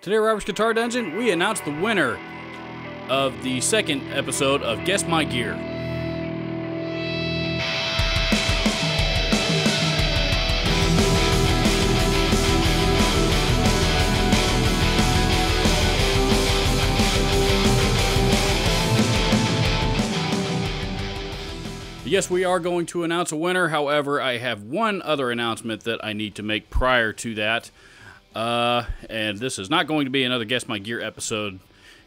Today, Robert's Guitar Dungeon, we announced the winner of the second episode of Guess My Gear. Yes, we are going to announce a winner. However, I have one other announcement that I need to make prior to that. And this is not going to be another Guess My Gear episode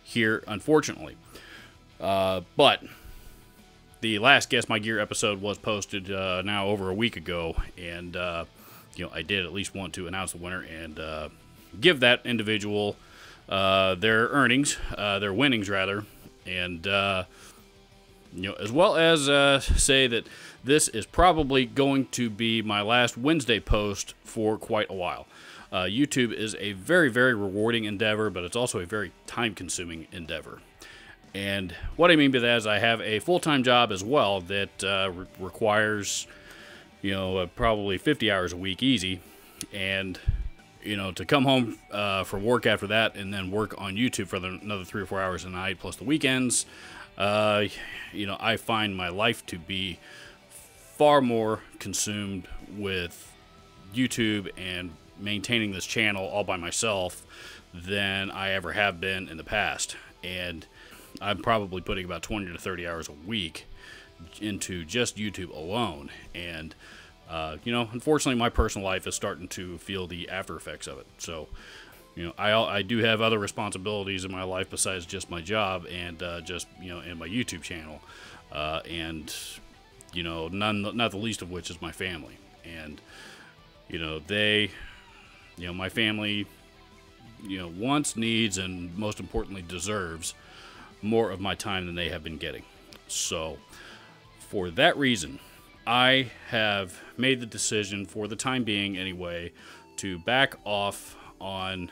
here, unfortunately. But the last Guess My Gear episode was posted now over a week ago, and I did at least want to announce the winner and give that individual their earnings, their winnings rather, and as well as say that this is probably going to be my last Wednesday post for quite a while. YouTube is a very, very rewarding endeavor, but it's also a very time-consuming endeavor. And what I mean by that is I have a full-time job as well that requires, probably 50 hours a week easy. And, to come home from work after that and then work on YouTube for another 3 or 4 hours a night plus the weekends, I find my life to be far more consumed with YouTube and maintaining this channel all by myself than I ever have been in the past. And I'm probably putting about 20 to 30 hours a week into just YouTube alone. And, unfortunately my personal life is starting to feel the after effects of it. So, I do have other responsibilities in my life besides just my job and and my YouTube channel. Not the least of which is my family. And, my family, wants, needs, and most importantly deserves more of my time than they have been getting. So, for that reason, I have made the decision, for the time being anyway, to back off on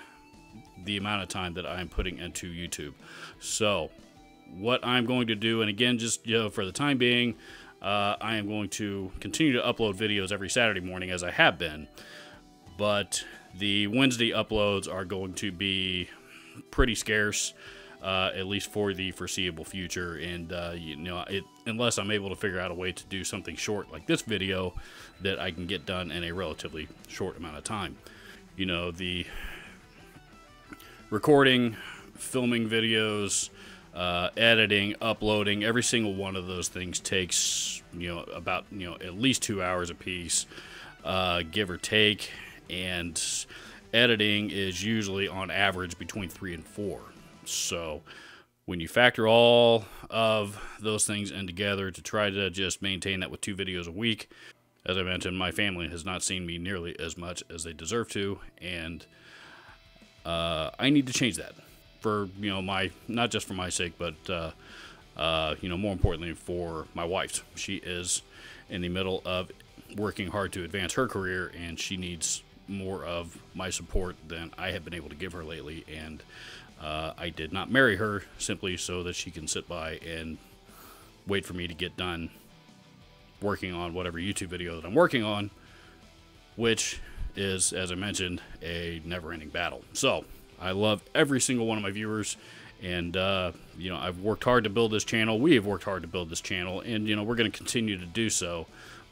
the amount of time that I'm putting into YouTube. So, what I'm going to do, and again, just for the time being, I am going to continue to upload videos every Saturday morning as I have been, but the Wednesday uploads are going to be pretty scarce, at least for the foreseeable future. And unless I'm able to figure out a way to do something short like this video that I can get done in a relatively short amount of time. The recording, filming videos, editing, uploading, every single one of those things takes about at least 2 hours a piece, give or take. And editing is usually on average between 3 and 4. So when you factor all of those things in together to try to just maintain that with 2 videos a week, as I mentioned, my family has not seen me nearly as much as they deserve to, and I need to change that for not just for my sake, but more importantly for my wife's. She is in the middle of working hard to advance her career, and she needs more of my support than I have been able to give her lately. And I did not marry her simply so that she can sit by and wait for me to get done working on whatever YouTube video that I'm working on, which is, as I mentioned, a never-ending battle. So I love every single one of my viewers, and I've worked hard to build this channel. We have worked hard to build this channel, and we're going to continue to do so.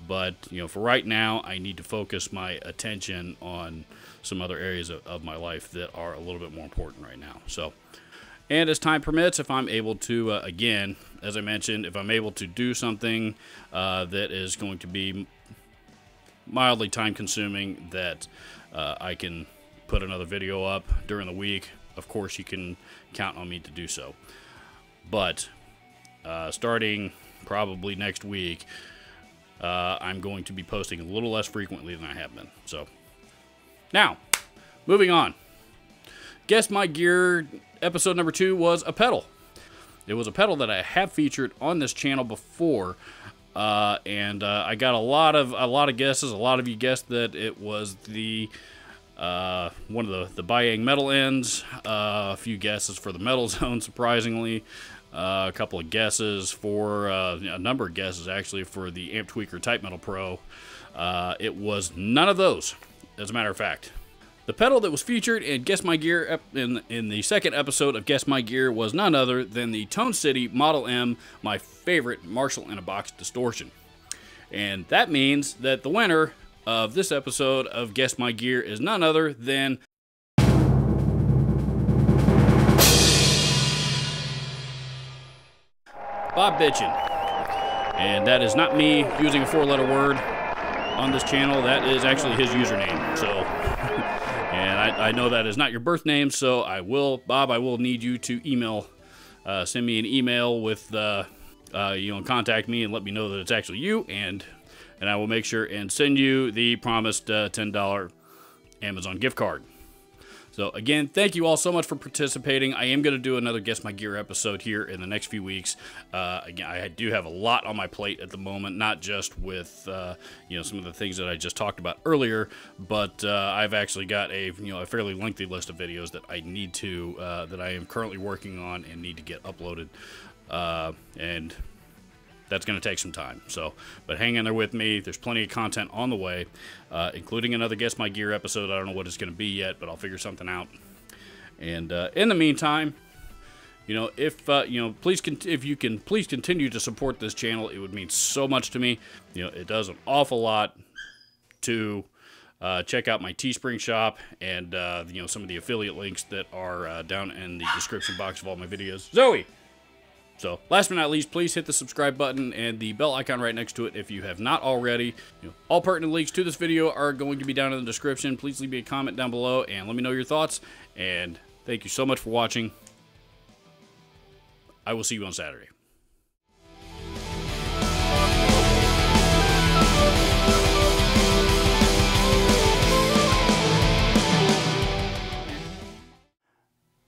But for right now, I need to focus my attention on some other areas of my life that are a little bit more important right now. So, and as time permits, if I'm able to, again, as I mentioned, if I'm able to do something that is going to be mildly time-consuming, that I can put another video up during the week, of course you can count on me to do so. But starting probably next week, I'm going to be posting a little less frequently than I have been. So, now, moving on. Guess My Gear episode number 2 was a pedal. It was a pedal that I have featured on this channel before, and I got a lot of guesses. A lot of you guessed that it was the one of the Bayang metal ends. A few guesses for the metal zone, surprisingly. A couple of guesses for, a number of guesses actually for the Amp Tweaker Type Metal Pro. It was none of those, as a matter of fact. The pedal that was featured in Guess My Gear in the second episode of Guess My Gear was none other than the Tone City Model M, my favorite Marshall-in-a-Box distortion. And that means that the winner of this episode of Guess My Gear is none other than Bob Bitchin. And that is not me using a 4-letter word on this channel. That is actually his username. So, and I know that is not your birth name, so Bob, I will need you to send me an email with, contact me and let me know that it's actually you, and I will make sure and send you the promised $10 Amazon gift card. So again, thank you all so much for participating. I am going to do another Guess My Gear episode here in the next few weeks. Again, I do have a lot on my plate at the moment, not just with some of the things that I just talked about earlier, but I've actually got a fairly lengthy list of videos that I need to that I am currently working on and need to get uploaded, and that's going to take some time. So, but hang in there with me. There's plenty of content on the way, including another Guess My Gear episode. I don't know what it's going to be yet, but I'll figure something out. And in the meantime, if you can please continue to support this channel. It would mean so much to me. It does an awful lot to check out my Teespring shop and some of the affiliate links that are down in the description box of all my videos. Zoe. So, last but not least, please hit the subscribe button and the bell icon right next to it if you have not already. All pertinent links to this video are going to be down in the description. Please leave me a comment down below and let me know your thoughts. And thank you so much for watching. I will see you on Saturday.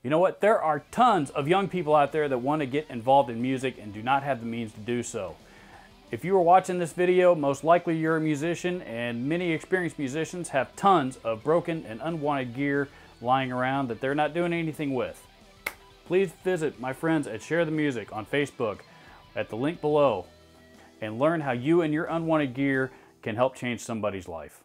You know what? There are tons of young people out there that want to get involved in music and do not have the means to do so. If you are watching this video, most likely you're a musician, and many experienced musicians have tons of broken and unwanted gear lying around that they're not doing anything with. Please visit my friends at Share the Music on Facebook at the link below and learn how you and your unwanted gear can help change somebody's life.